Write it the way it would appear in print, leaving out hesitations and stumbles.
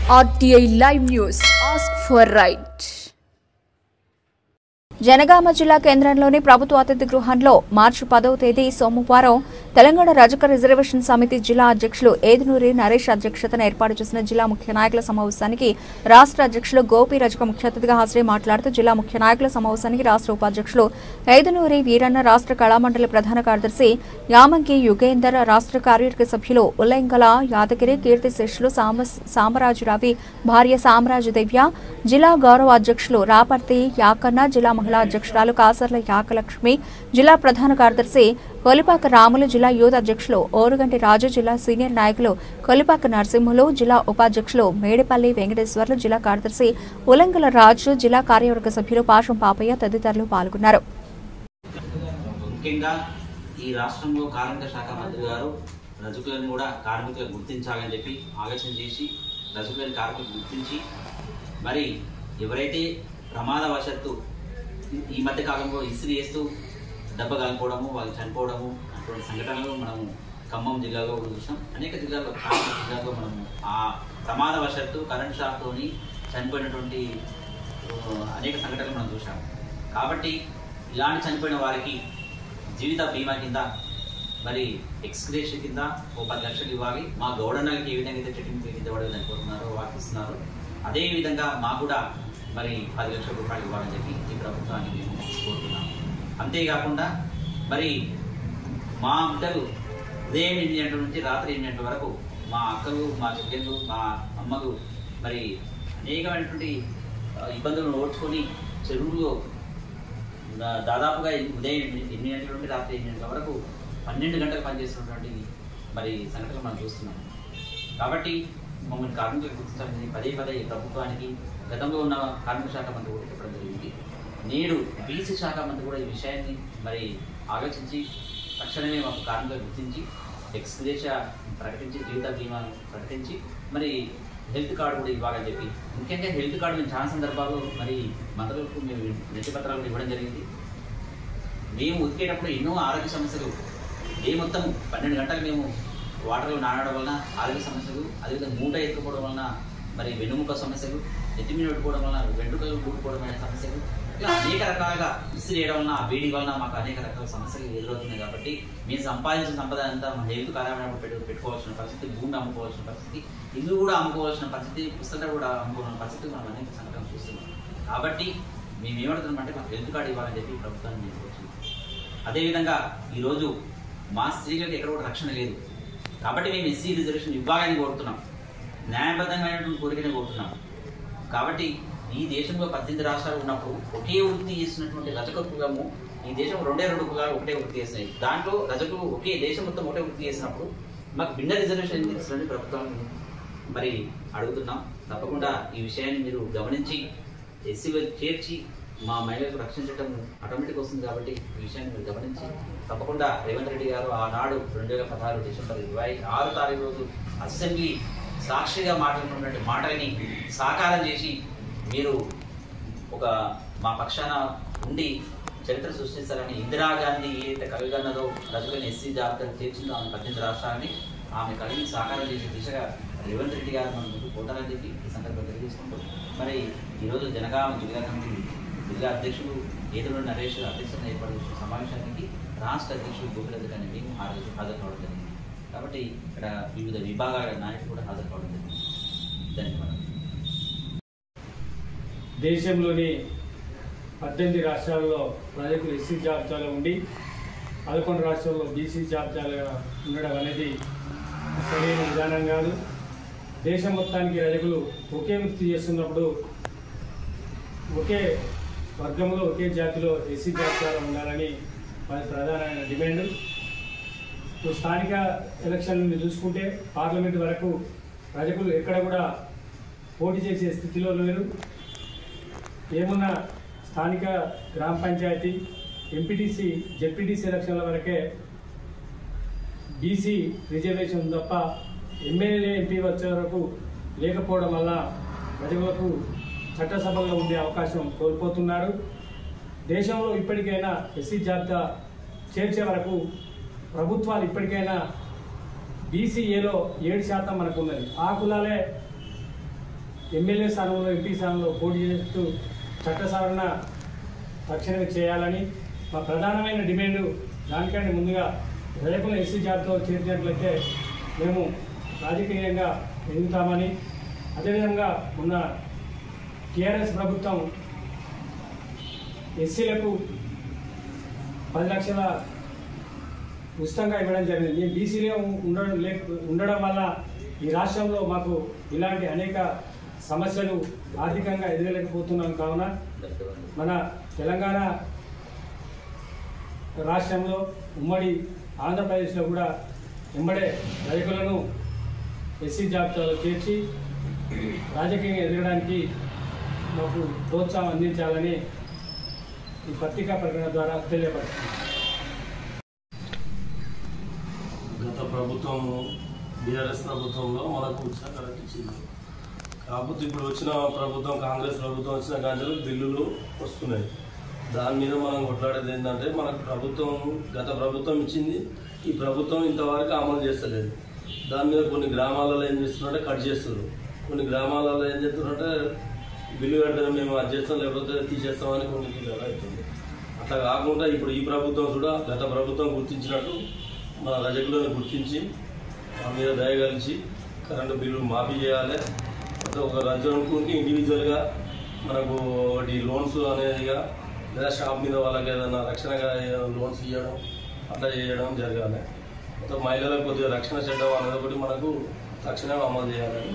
RTI Live News. Ask for right. Janagama జిల్లా కేంద్రంలోని ప్రభుత్వ అతిథి గృహంలో మార్చి 10వ తేదీ సోమవారం తెలంగాణ రజక రిజర్వేషన్ సమితి జిల్లా అధ్యక్షులు ఏదునూరి నరేష్ అధ్యక్షతన ఏర్పాటు చేసిన జిల్లా ముఖ్య నాయకుల సమావేశానికి రాష్ట్ర అధ్యక్షులు గోపి రజక ముఖ్య అతిథిగా హాజరై మాట్లాడుతూ జిల్లా ముఖ్య నాయకుల సమావేశానికి రాష్ట్ర ఉపాధ్యక్షులు ఏదునూరి వీరన్న, రాష్ట్ర కళామండలి ప్రధాన కార్యదర్శి యామంకి యుగేందర్, రాష్ట్ర కార్యవర్గ సభ్యులు ఉల్లంగల యాదగిరి, కీర్తి శేషులు సామరాజురావి భార్య సామరాజుదేవ్య, జిల్లా గౌరవ అధ్యక్షులు రాపర్తి యాకన్న, జిల్లా మహిళా అధ్యక్షురాలు కాసర్ల యాకలక్ష్మి, జిల్లా ప్రధాన కార్యదర్శి కొలిపాక రాములు, జిల్లా యూత్ అధ్యక్షులు ఓరుగంటి రాజు, జిల్లా సీనియర్ నాయకులు కొలిపాక నరసింహులు, జిల్లా ఉపాధ్యక్షులు మేడిపల్లి వెంకటేశ్వర్లు, జిల్లా కార్యదర్శి ఉలంగల రాజు, జిల్లా కార్యవర్గ సభ్యులు పాషం పాపయ్య తదితరులు పాల్గొన్నారు. ముఖ్యంగా ఈ రాష్ట్రంలో కార్మిక శాఖ మంత్రి గారు రజకులను కూడా కార్మికులను గుర్తించాలని చెప్పి ఆలోచన చేసి రజకులను కార్మికులు గుర్తించి మరి ఎవరైతే ప్రమాదవశత్తు ఈ మధ్య కాలంలో ఇస్త్రీ చేస్తూ దెబ్బ కాలిపోవడము, వాళ్ళు చనిపోవడము అటువంటి సంఘటనలు మనము ఖమ్మం జిల్లాలో చూసాం. అనేక జిల్లాల్లో మనము ఆ ప్రమాదవశత్తు కరెంట్ షాక్తోని చనిపోయినటువంటి అనేక సంఘటనలు మనం చూసాం. కాబట్టి ఇలాంటి చనిపోయిన వారికి జీవిత బీమా కింద మరి ఎక్స్గ్రేషన్ కింద 10 లక్షలు ఇవ్వాలి. మా గౌడన్నలకి ఏ విధంగా అయితే చెట్టింపు కింద పడి చనిపోతున్నారో వారికి ఇస్తున్నారు. అదేవిధంగా మాకు కూడా మరి 10 లక్షల రూపాయలు ఇవ్వాలని చెప్పి ఈ ప్రభుత్వాన్ని మేము కోరుతున్నాము. అంతేకాకుండా మరి మా బిడ్డలు ఉదయం 8 గంటల నుంచి రాత్రి 8 గంటల వరకు మా అక్కలు, మా చెల్లెళ్ళు, మా అమ్మలు మరి అనేకమైనటువంటి ఇబ్బందులను ఓడ్చుకొని చెరువులో దాదాపుగా ఉదయం 8 గంటల నుండి రాత్రి 8 గంటల వరకు 12 గంటలు పనిచేస్తున్నటువంటి మరి సంఘటనలు మనం చూస్తున్నాం. కాబట్టి మమ్మల్ని కార్మికులకు గుర్తించాలని పదే ఈ ప్రభుత్వానికి గతంలో ఉన్న కార్మిక శాఖ మంత్రి కూడా చెప్పడం జరిగింది. నేడు బీసీ శాఖ మంత్రి కూడా ఈ విషయాన్ని మరి ఆలోచించి తక్షణమే మాకు కార్మికులు గుర్తించి ఎక్స్గ్రేషియా ప్రకటించి జీవిత బీమా ప్రకటించి మరి హెల్త్ కార్డు కూడా ఇవ్వాలని చెప్పి, ముఖ్యంగా హెల్త్ కార్డు మేము చాలా సందర్భాలు మరి మంత్రులకు మేము వినతి పత్రాలు కూడా ఇవ్వడం జరిగింది. మేము ఉతికేటప్పుడు ఎన్నో ఆరోగ్య సమస్యలు, మొత్తం 12 గంటలు మేము వాటర్లో నానడం వలన ఆరోగ్య సమస్యలు, అదేవిధంగా మూట ఎత్తుకోవడం వలన మరి వెన్నుముక సమస్యలు, ఎత్తిమీద పెట్టుకోవడం వలన వెంట్రుకలు కూడుకోవడం అనే సమస్యలు, ఇలా అనేక రకాలుగా ఇస్త్రీ చేయడం వలన ఆ వేడి వలన మాకు అనేక రకాల సమస్యలు ఎదురవుతున్నాయి. కాబట్టి మేము సంపాదించిన సంపద అంతా మా హెల్త్ ఖరాబైనప్పుడు పెట్టుకోవాల్సిన పరిస్థితి, భూమి అమ్ముకోవాల్సిన పరిస్థితి, ఇల్లు కూడా అమ్ముకోవాల్సిన పరిస్థితి, పుస్తకాలు కూడా అమ్ముకోవాల్సిన పరిస్థితి మనం అనేక సంఘటనలు చూస్తున్నాం. కాబట్టి మేము ఏమడుతున్నామంటే మాకు హెల్త్ కార్డు ఇవ్వాలని చెప్పి ప్రభుత్వాన్ని తీసుకొచ్చింది. అదేవిధంగా ఈరోజు మా స్త్రీలకు ఎక్కడ కూడా రక్షణ లేదు. కాబట్టి మేము ఎస్సీ రిజర్వేషన్ ఇవ్వాలని కోరుతున్నాం. న్యాయబద్ధమైనటువంటి కోరికనే కోరుతున్నాం. కాబట్టి ఈ దేశంలో 18 రాష్ట్రాలు ఉన్నప్పుడు ఒకే వృత్తి చేసినటువంటి రజక కులము, ఈ దేశం 2 కులాలు ఒకటే వృత్తి చేసినాయి. దాంట్లో రజకులు ఒకే దేశం మొత్తం ఒకటే వృత్తి చేసినప్పుడు మాకు భిన్న రిజర్వేషన్ ఇస్తున్నటువంటి ప్రభుత్వాన్ని మరి అడుగుతున్నాం. తప్పకుండా ఈ విషయాన్ని మీరు గమనించి ఎస్సీలో చేర్చి మా మహిళలకు రక్షించడం ఆటోమేటిక్ వస్తుంది. కాబట్టి ఈ విషయాన్ని మీరు గమనించి తప్పకుండా రేవంత్ రెడ్డి గారు ఆనాడు 2016 డిసెంబర్ 26 తారీఖు రోజు అసెంబ్లీ సాక్షిగా మాట్లాడుతున్నటువంటి మాటలని సాకారం చేసి మీరు మా పక్షాన ఉండి చరిత్ర సృష్టిస్తారని ఇందిరాగాంధీ ఏదైతే కలగన్నదో రజకులను ఎస్సీ జాబితాను చేర్చిందో ఆమె 18 రాష్ట్రాలని ఆమె కలిగి సాకారం చేసే దిశగా రేవంత్ రెడ్డి గారు మన ముందు పోతారని చెప్పి ఈ సందర్భంగా తెలియజేసుకుంటూ మరి ఈరోజు జనగామ జిల్లా కమిటీ జిల్లా అధ్యక్షులు ఏదునూరి నరేష్ అధ్యక్షతన ఏర్పాటు చేసిన సమావేశానికి రాష్ట్ర అధ్యక్షులు గోపిరెడ్డి కానీ మేము హాజరు కావడం జరిగింది. కాబట్టి ఇక్కడ వివిధ విభాగాల నాయకులు కూడా హాజరు కావడం జరిగింది. ధన్యవాదాలు. దేశంలోని 18 రాష్ట్రాల్లో రజకులు ఎస్సీ జాబితాలో ఉండి 11 రాష్ట్రాల్లో బీసీ జాబితాలుగా ఉండడం అనేది సరైన విధానం కాదు. దేశం మొత్తానికి రజకులు ఒకే వృత్తి చేస్తున్నప్పుడు ఒకే వర్గంలో ఒకే జాతిలో ఎస్సీ జాబితాలో ఉండాలని వారి ప్రధానమైన డిమాండ్. స్థానిక ఎలక్షన్లను చూసుకుంటే పార్లమెంటు వరకు రజకులు ఎక్కడ కూడా పోటీ చేసే స్థితిలో లేరు. ఏమున్నా స్థానిక గ్రామ పంచాయతీ, ఎంపీటీసీ, జెడ్పీటీసీ ఎలక్షన్ల వరకే బీసీ రిజర్వేషన్ తప్ప ఎమ్మెల్యే, ఎంపీ వచ్చే వరకు లేకపోవడం వల్ల ప్రజలకు చట్టసభల్లో ఉండే అవకాశం కోల్పోతున్నారు. దేశంలో ఇప్పటికైనా ఎస్సీ జాబితా చేర్చే వరకు ప్రభుత్వాలు ఇప్పటికైనా బీసీఏలో 7% మనకు ఉన్నది. ఆ కులాలే ఎమ్మెల్యే స్థానంలో ఎంపీ స్థానంలో పోటీ చేస్తూ చట్ట సవరణ తక్షణమే చేయాలని మా ప్రధానమైన డిమాండ్. దానికంటే ముందుగా రేపున ఎస్సీ జాబితాలో చేర్చినట్లయితే మేము రాజకీయంగా ఎదుగుతామని, అదేవిధంగా ఉన్న టీఆర్ఎస్ ప్రభుత్వం ఎస్సీలకు 10 లక్షల ఉచితంగా ఇవ్వడం జరిగింది. మేము బీసీలో ఉండడం వల్ల ఈ రాష్ట్రంలో మాకు ఇలాంటి అనేక సమస్యలు ఆర్థికంగా ఎదగలేకపోతున్నాం. కావున మన తెలంగాణ రాష్ట్రంలో ఉమ్మడి ఆంధ్రప్రదేశ్లో కూడా వెంబడే రైతులను ఎస్సీ జాబితాలో చేర్చి రాజకీయంగా ఎదగడానికి మాకు ప్రోత్సాహం అందించాలని ఈ పత్రికా ప్రకటన ద్వారా తెలియపడుతుంది. గత ప్రభుత్వము బీఆర్ఎస్ ప్రభుత్వంలో మనకు ఉత్సాహం ఇచ్చింది. కాకపోతే ఇప్పుడు వచ్చిన ప్రభుత్వం కాంగ్రెస్ ప్రభుత్వం వచ్చిన కాంచెలు బిల్లులు వస్తున్నాయి. దాని మీద మనం కొట్లాడేది ఏంటంటే మనకు ప్రభుత్వం గత ప్రభుత్వం ఇచ్చింది, ఈ ప్రభుత్వం ఇంతవరకు అమలు చేస్తలేదు. దాని మీద కొన్ని గ్రామాలలో ఏం చేస్తున్నారంటే కట్ చేస్తున్నారు, కొన్ని గ్రామాలలో ఏం చేస్తున్నారంటే బిల్లు కట్టడం మేము అది చేస్తాం లేకపోతే తీసేస్తామని కొన్ని అవుతుంది. అట్లా కాకుండా ఇప్పుడు ఈ ప్రభుత్వం కూడా గత ప్రభుత్వం గుర్తించినట్టు మన రజకులను గుర్తించి మా మీద దయగలిచి కరెంటు బిల్లు మాఫీ చేయాలి. ఒక రజకునికి ఇండివిజువల్గా మనకు ఒకటి లోన్స్ అనేదిగా లేదా షాప్ మీద వాళ్ళకి ఏదైనా రక్షణగా లోన్స్ ఇవ్వడం అట్లా చేయడం జరగాలి. మొత్తం మహిళలకు కొద్దిగా రక్షణ చేయడం అనేది ఒకటి మనకు తక్షణమే అమలు చేయాలని